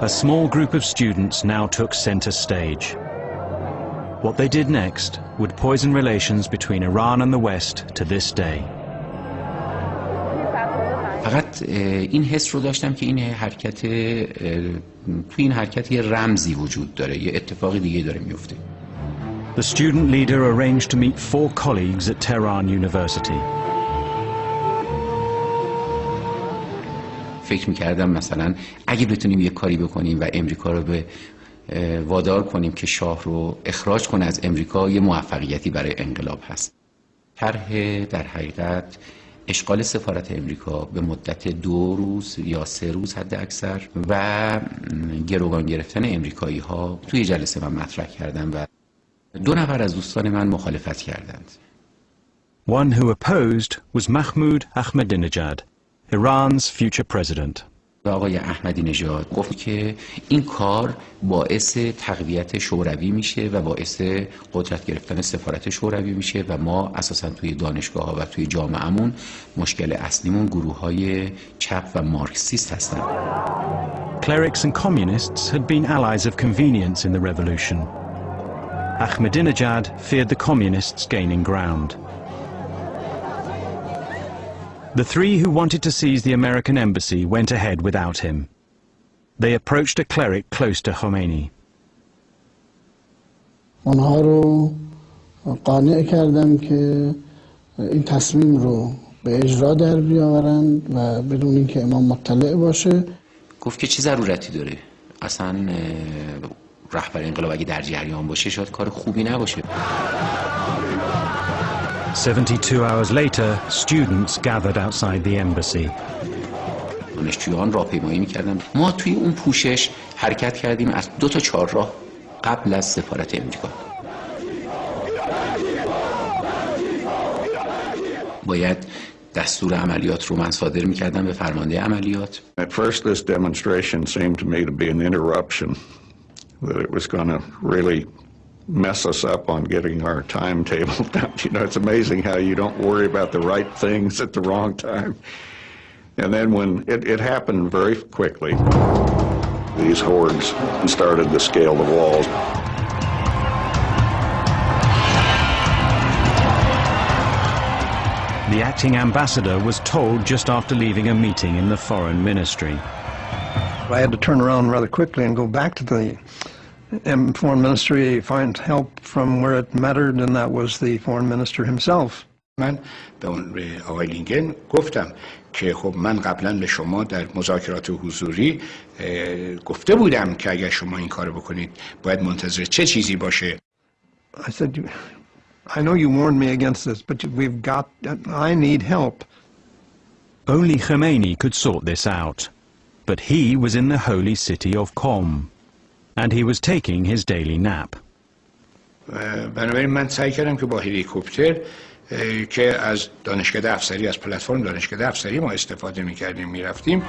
A small group of students now took center stage. What they did next would poison relations between Iran and the West to this day. فقط این حس رو داشتم که این حرکت تو این حرکت یه رمزی وجود داره، یه اتفاقی دیگه داره میفته. The student leader arranged to meet 4 colleagues at Tehran University. فکر می‌کردم مثلا اگه بتونیم یه کاری بکنیم و امریکا رو به وادار کنیم که شاه رو اخراج کنه از امریکا، یه موفقیتی برای انقلاب هست. طرح در حقیقت اشغال سفارت امریکا به مدت 2 روز یا 3 روز حد اکثر و گروگان گرفتن امریکایی ها توی جلسه من مطرح کردم و 2 نفر از دوستان من مخالفت کردند. One who opposed was Mahmoud Ahmadinejad, Iran's future president. آقای احمدی نژاد گفت که این کار باعث تقویت شوروی میشه و باعث قدرت گرفتن سفارت شوروی میشه و ما اساسا توی دانشگاه ها و توی جامعهمون مشکل اصلیمون گروه های چپ و مارکسیست هستن. Clerics and communists had been allies of convenience in the revolution. Ahmadinejad feared the communists gaining ground. The 3 who wanted to seize the American embassy went ahead without him. They approached a cleric close to Khomeini. آنها رو قانع کردم که این تصمیم رو به اجرا در بیاورند و بدون اینکه امام مطلع باشه. گفت که چه ضرورتی داره؟ اصلا رهبر انقلاب اگه در جریان باشه شاید کار خوبی نباشه. 72 hours later, students gathered outside the embassy. دانشجویان راهپیمایی می‌کردن. ما توی اون پوشش حرکت کردیم از 2 تا 4 راه قبل از سفارت امریکا. باید دستور عملیات رو من صادر می‌کردم به فرمانده عملیات. At first this demonstration seemed to me to be an interruption, that it was going to really mess us up on getting our timetable down. You know, it's amazing how you don't worry about the right things at the wrong time. And then when it happened very quickly, these hordes started to scale the walls. The acting ambassador was told just after leaving a meeting in the foreign ministry. I had to turn around rather quickly and go back to the foreign ministry, find help from where it mattered, and that was the foreign minister himself. من به آقای لینکن گفتم که خب من قبلا به شما در مذاکرات حضوری گفته بودم که اگر شما این کارو بکنید باید منتظر چه چیزی باشه. I said, I know you warned me against this, but I need help. Only Khomeini could sort this out, but he was in the holy city of Qom, and he was taking his daily nap. بنابراین من سعی کردم که با هلیکوپتر که از دانشکده افسری از پلتفرم دانشکده افسری ما استفاده می‌کردیم می‌رفتیم.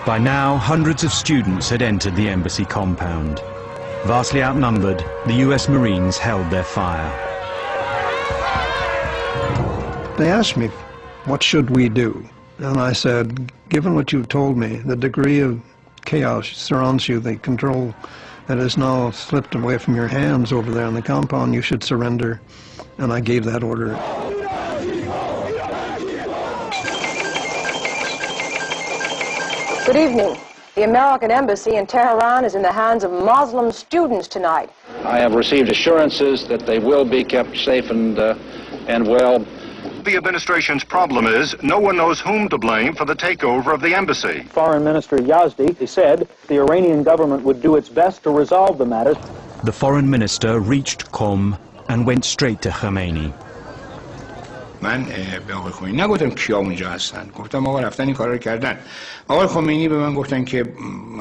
By now, hundreds of students had entered the embassy compound. Vastly outnumbered, the US Marines held their fire. They asked me, what should we do? And I said, given what you've told me, the degree of chaos surrounds you, the control that has now slipped away from your hands over there in the compound, you should surrender. And I gave that order. Good evening. The American embassy in Tehran is in the hands of Muslim students tonight. I have received assurances that they will be kept safe and well. The administration's problem is no one knows whom to blame for the takeover of the embassy. Foreign Minister Yazdi said the Iranian government would do its best to resolve the matter. The foreign minister reached Qom and went straight to Khomeini. من به آقای خمینی نگفتم کیا اونجا هستن، گفتم آقا رفتن این کارا رو کردن. آقای خمینی به من گفتن که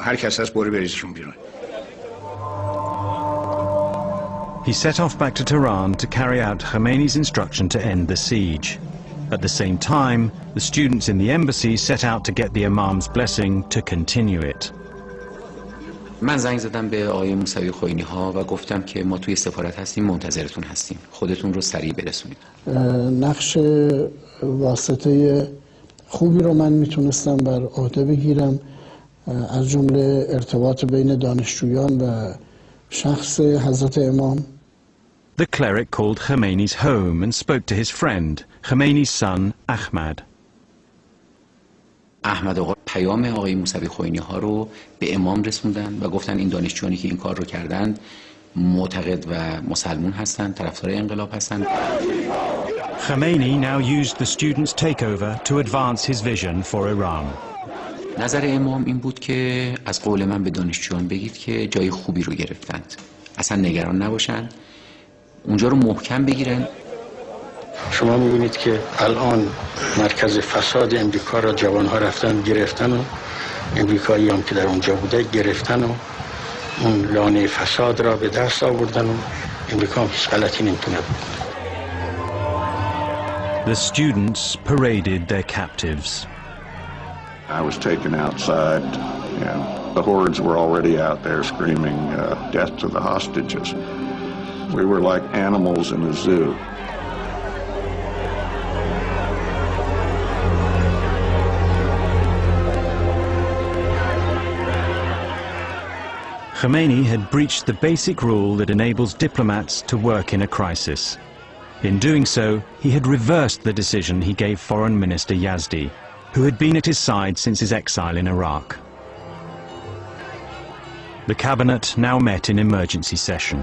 هر کس هست برو بریزشون بیرون. He set off back to Tehran to carry out Khomeini's instruction to end the siege. At the same time, the students in the embassy set out to get the Imam's blessing to continue it. من زنگ زدم به آقای موسوی خوئینی ها و گفتم که ما توی سفارت هستیم، منتظرتون هستیم، خودتون رو سریع برسونید. نقش واسطه خوبی رو من میتونستم بر عهده بگیرم از جمله ارتباط بین دانشجویان و شخص حضرت امام. The cleric called Khomeini's home and spoke to his friend, Khomeini's son, Ahmad. احمد آقا پیام آقای موسوی خوئینی ها رو به امام رسوندن و گفتن این دانشجویانی که این کار رو کردند معتقد و مسلمون هستند، طرفدار انقلاب هستند. Khomeini now used the students' takeover to advance his vision for Iran. نظر امام این بود که از قول من به دانشجویان بگید که جای خوبی رو گرفتند، اصلا نگران نباشن، اونجا رو محکم بگیرن. شما میبینید که الان مرکز فساد امریکا را جوانها رفتن گرفتن و امریکایی هم که در اونجا بوده گرفتن و اون لانه فساد را به دست آوردن و امریکا هم هیچ غلطی نمیتونه بکنه. The students paraded their captives. I was taken outside, and the hordes were already out there screaming, death to the hostages. We were like animals in a zoo. Khomeini had breached the basic rule that enables diplomats to work in a crisis. In doing so, he had reversed the decision he gave Foreign Minister Yazdi, who had been at his side since his exile in Iraq. The cabinet now met in emergency session.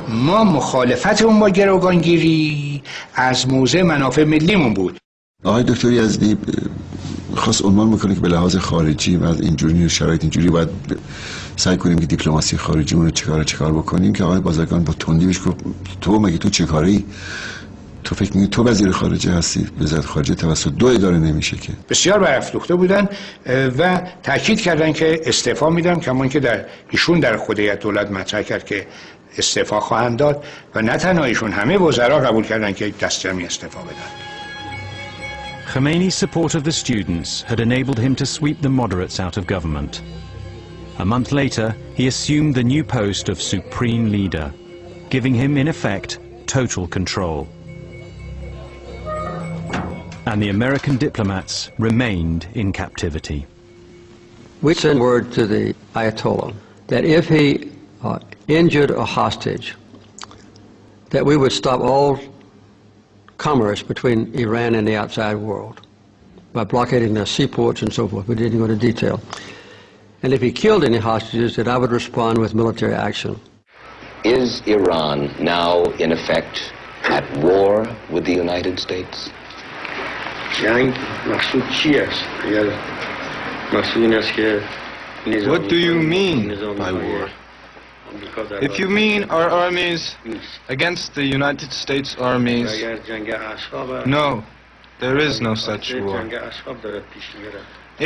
ما مخالفت اون با گروگانگیری از موضع منافع ملیمون بود. آقای دکتر یزدی خواست عنوان میکنه که به لحاظ خارجی و از اینجوری شرایط اینجوری باید سعی کنیم که دیپلماسی خارجیمون رو چیکار بکنیم، که آقای بازرگان با تندی بهش گفت تو مگه تو چه کاری؟ تو فکر می‌کنی تو وزیر خارجه هستی؟ وزارت خارجه توسط دو اداره نمیشه که. بسیار برافروخته بودن و تاکید کردن که استعفا میدن، کما اینکه در ایشون در خود هیئت دولت مطرح کرد که استعفا خواهند داد و نه تنها ایشون، همه وزرا قبول کردن که دست جمعی استعفا بدن. Khomeini's support of the students had enabled him to sweep the moderates out of government. A month later, he assumed the new post of supreme leader, giving him, in effect, total control. And the American diplomats remained in captivity. We sent word to the Ayatollah that if he injured a hostage, that we would stop all commerce between Iran and the outside world by blockading their seaports and so forth. We didn't go into detail. And if he killed any hostages, that I would respond with military action. Is Iran now, in effect, at war with the United States? What do you mean by war? If you mean our armies against the United States armies, no, there is no such war.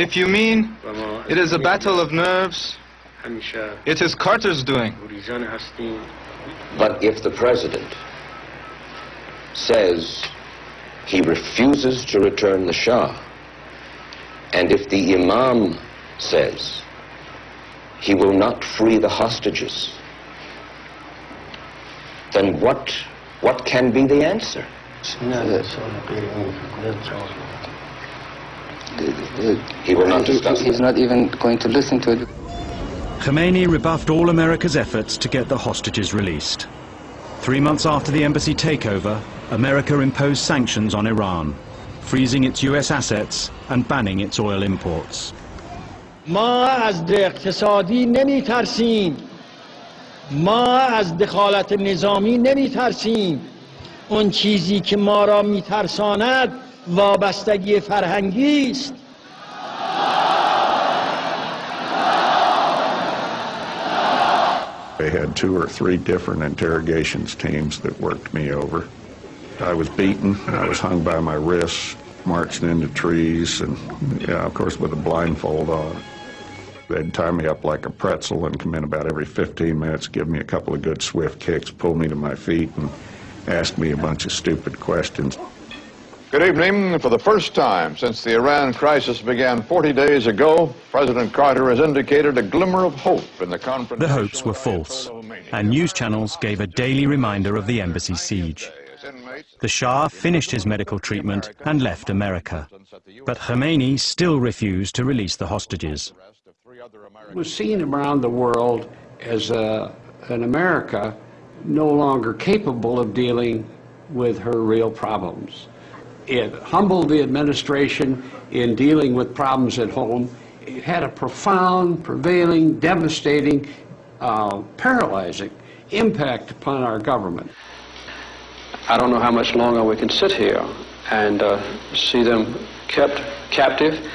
If you mean it is a battle of nerves, it is Carter's doing. But if the president says he refuses to return the Shah, and if the Imam says he will not free the hostages, then what can be the answer? He will not discuss it. He's not even going to listen to it. Khomeini rebuffed all America's efforts to get the hostages released. 3 months after the embassy takeover, America imposed sanctions on Iran, freezing its US assets and banning its oil imports. ما از اقتصادی نمی ترسیم، ما از دخالت نظامی نمی ترسیم. اون چیزی که ما را می ترساند وابستگی فرهنگی است. They had 2 or 3 different interrogations teams that worked me over. I was beaten, I was hung by my wrists, marched into trees, and of course with a blindfold on. They'd tie me up like a pretzel and come in about every 15 minutes, give me a couple of good swift kicks, pull me to my feet, and ask me a bunch of stupid questions. Good evening. For the first time since the Iran crisis began 40 days ago, President Carter has indicated a glimmer of hope in the confrontation. The hopes were false, and news channels gave a daily reminder of the embassy siege. The Shah finished his medical treatment and left America. But Khomeini still refused to release the hostages. Was seen around the world as an America no longer capable of dealing with her real problems. It humbled the administration in dealing with problems at home. It had a profound, prevailing, devastating, paralyzing impact upon our government. I don't know how much longer we can sit here and see them kept captive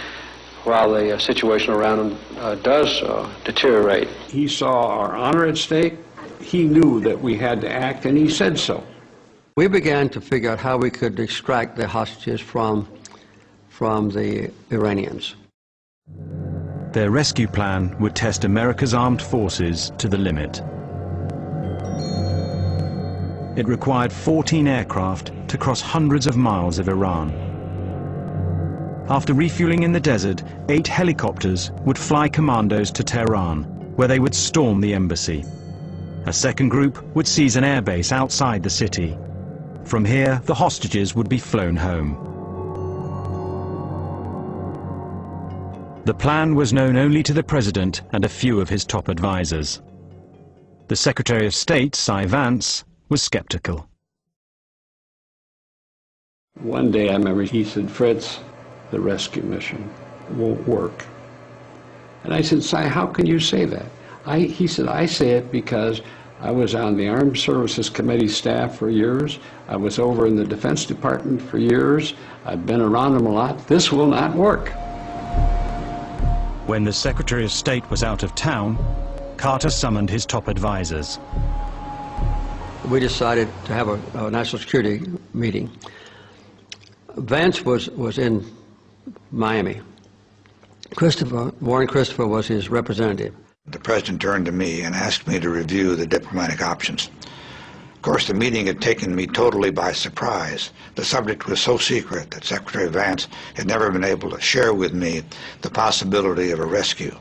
while the situation around them does deteriorate. He saw our honor at stake. He knew that we had to act, and he said so. We began to figure out how we could extract the hostages from the Iranians. Their rescue plan would test America's armed forces to the limit. It required 14 aircraft to cross hundreds of miles of Iran. After refueling in the desert, 8 helicopters would fly commandos to Tehran, where they would storm the embassy. A second group would seize an airbase outside the city. From here, the hostages would be flown home. The plan was known only to the president and a few of his top advisors. The Secretary of State, Cy Vance, was skeptical. One day I remember he said, "Fritz, the rescue mission won't work." And I said, "Cy, how can you say that?" He said, "I say it because I was on the Armed Services Committee staff for years. I was over in the Defense Department for years. I've been around them a lot. This will not work." When the Secretary of State was out of town, Carter summoned his top advisors. We decided to have a national security meeting. Vance was in Miami. Warren Christopher was his representative. The president turned to me and asked me to review the diplomatic options. Of course, the meeting had taken me totally by surprise. The subject was so secret that Secretary Vance had never been able to share with me the possibility of a rescue.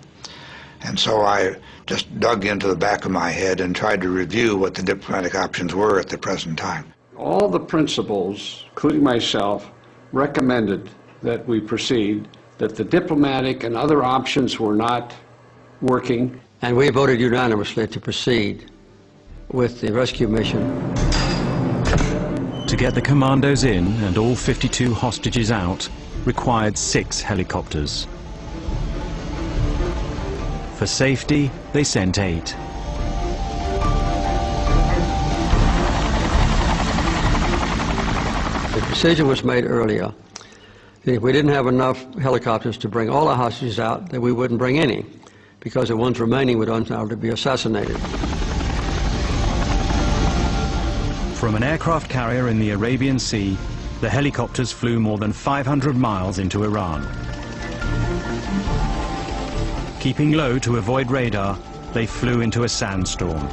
And so I just dug into the back of my head and tried to review what the diplomatic options were at the present time. All the principals, including myself, recommended that we proceed, that the diplomatic and other options were not working. And we voted unanimously to proceed with the rescue mission. To get the commandos in and all 52 hostages out required 6 helicopters. For safety, they sent 8. The decision was made earlier that if we didn't have enough helicopters to bring all the hostages out, that we wouldn't bring any, because the ones remaining would undoubtedly be assassinated. From an aircraft carrier in the Arabian Sea, the helicopters flew more than 500 miles into Iran. Keeping low to avoid radar, they flew into a sandstorm.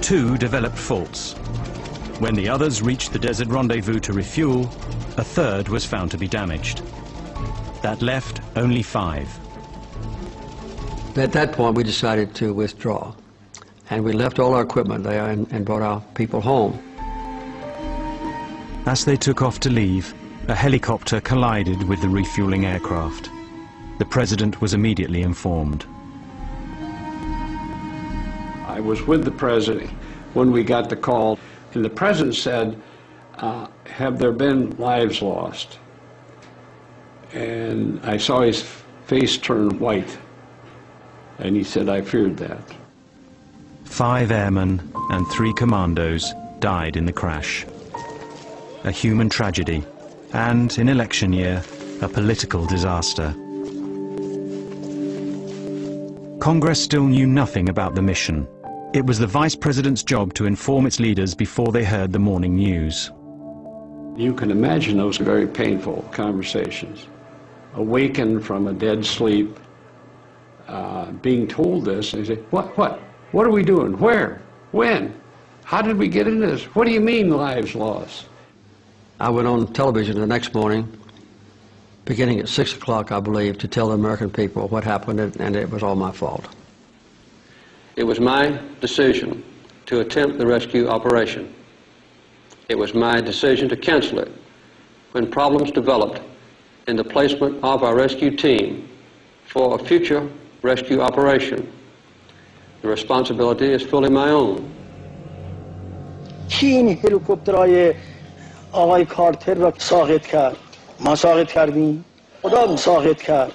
2 developed faults. When the others reached the desert rendezvous to refuel, a third was found to be damaged. That left only 5. At that point, we decided to withdraw, and we left all our equipment there and brought our people home. As they took off to leave, a helicopter collided with the refueling aircraft. The president was immediately informed. I was with the president when we got the call, and the president said, "Have there been lives lost?" And I saw his face turn white, and he said, "I feared that." 5 airmen and 3 commandos died in the crash. A human tragedy, and in election year, a political disaster. Congress still knew nothing about the mission. It was the vice president's job to inform its leaders before they heard the morning news. You can imagine those very painful conversations. Awakened from a dead sleep, being told this, and they say, what are we doing? Where? When? How did we get into this? What do you mean lives lost? I went on television the next morning, beginning at 6 o'clock, I believe, to tell the American people what happened, and it was all my fault. It was my decision to attempt the rescue operation. It was my decision to cancel it when problems developed in the placement of our rescue team for a future rescue operation. The responsibility is fully my own. کی این هلیکوپترهای آقای کارتر را ساقط کرد؟ ما ساقط کردیم؟ خدا ساقط کرد.